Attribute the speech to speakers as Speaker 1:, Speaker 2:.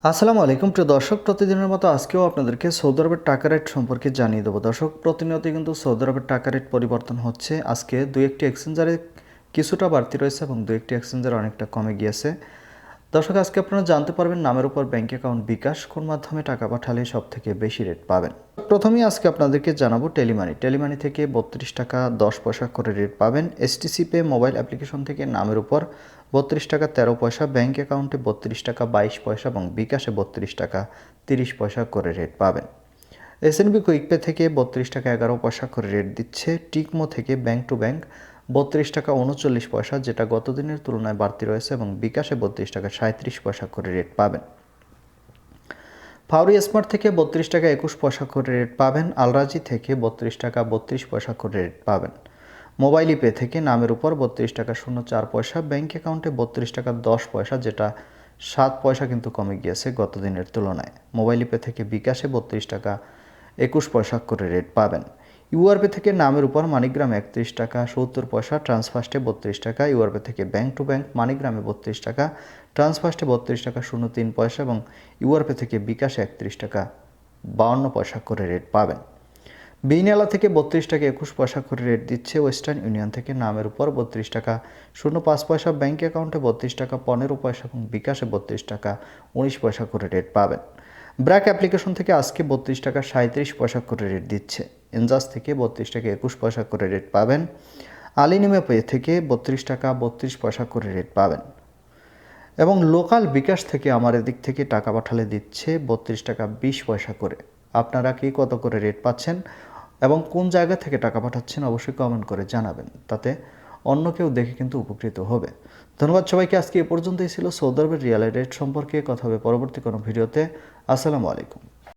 Speaker 1: আসসালামু আলাইকুম প্রিয় দর্শক, প্রতিদিনের মতো আজকেও আপনাদেরকে সৌদি আরবের টাকা রেট সম্পর্কে জানিয়ে দেবো। দর্শক, প্রতিনিয়তই কিন্তু সৌদি আরবের টাকা রেট পরিবর্তন হচ্ছে। আজকে দুই একটি এক্সচেঞ্জারে কিছুটা বাড়তি রয়েছে এবং দুই একটি এক্সচেঞ্জারে অনেকটা কমে গিয়েছে। দর্শক, আজকে আপনারা জানতে পারবেন নামের উপর ব্যাঙ্ক অ্যাকাউন্ট বিকাশ কোন মাধ্যমে টাকা পাঠালে সব থেকে বেশি রেট পাবেন। প্রথমেই আজকে আপনাদেরকে জানাবো টেলিমানি থেকে 32 টাকা 10 পয়সা করে রেট পাবেন। এসটিসি পে মোবাইল অ্যাপ্লিকেশন থেকে নামের উপর 32 টাকা 13 পয়সা, ব্যাঙ্ক অ্যাকাউন্টে 32 টাকা 22 পয়সা এবং বিকাশে 32 টাকা 30 পয়সা করে রেট পাবেন। এসএনবি কুইক পে থেকে 32 টাকা 11 পয়সা করে রেট দিচ্ছে। টিকমো থেকে ব্যাঙ্ক টু ব্যাঙ্ক 32 টাকা 39 পয়সা, যেটা গত দিনের তুলনায় বাড়তি রয়েছে, এবং বিকাশে 32 টাকা 37 পয়সা করে রেট পাবেন। ফাউরি স্মার্ট থেকে 32 টাকা 21 পয়সা করে রেট পাবেন। আলরাজি থেকে 32 টাকা 32 পয়সা করে রেট পাবেন। মোবাইল পে থেকে নামের উপর 32 টাকা 04 পয়সা, ব্যাঙ্ক অ্যাকাউন্টে 32 টাকা 10 পয়সা, যেটা 7 পয়সা কিন্তু কমে গিয়েছে গত দিনের তুলনায়। মোবাইল পে থেকে বিকাশে 32 টাকা 21 পয়সা করে রেট পাবেন। ইউআরপে থেকে নামের উপর মানিগ্রামে 31 টাকা 70 পয়সা, ট্রান্সফার্স্টে 32 টাকা। ইউআরপে থেকে ব্যাঙ্ক টু ব্যাঙ্ক মানিগ্রামে 32 টাকা, ট্রান্সফার্স্টে 32 টাকা 03 পয়সা এবং ইউআরপে থেকে বিকাশে 31 টাকা 52 পয়সা করে রেট পাবেন। বিনালা থেকে 32 টাকা 21 পয়সা করে রেট দিচ্ছে। ওয়েস্টার্ন ইউনিয়ন থেকে নামের উপর 32 টাকা 05 পয়সা, ব্যাঙ্ক অ্যাকাউন্টে 32 টাকা 15 পয়সা এবং বিকাশে 32 টাকা 19 পয়সা করে রেট পাবেন। ব্র্যাক অ্যাপ্লিকেশন থেকে আজকে 32 টাকা 37 পয়সা করে রেট দিচ্ছে। এনজাস থেকে 32 টাকা 21 পয়সা করে রেট পাবেন। আলিনিমে পে থেকে 32 টাকা 32 পয়সা করে রেট পাবেন। এবং লোকাল বিকাশ থেকে আমার এদিক থেকে টাকা পাঠালে দিচ্ছে 32 টাকা 20 পয়সা করে। আপনারা কি কত করে রেট পাচ্ছেন এবং কোন জায়গা থেকে টাকা পাঠাচ্ছেন অবশ্যই কমেন্ট করে জানাবেন, তাতে অন্য কেউ দেখে কিন্তু উপকৃত হবে। ধন্যবাদ সবাইকে। আজকে এ পর্যন্তই ছিল সৌদি আরবের রিয়াল রেট সম্পর্কে। কথা হবে পরবর্তী কোনো ভিডিওতে। আসসালামু আলাইকুম।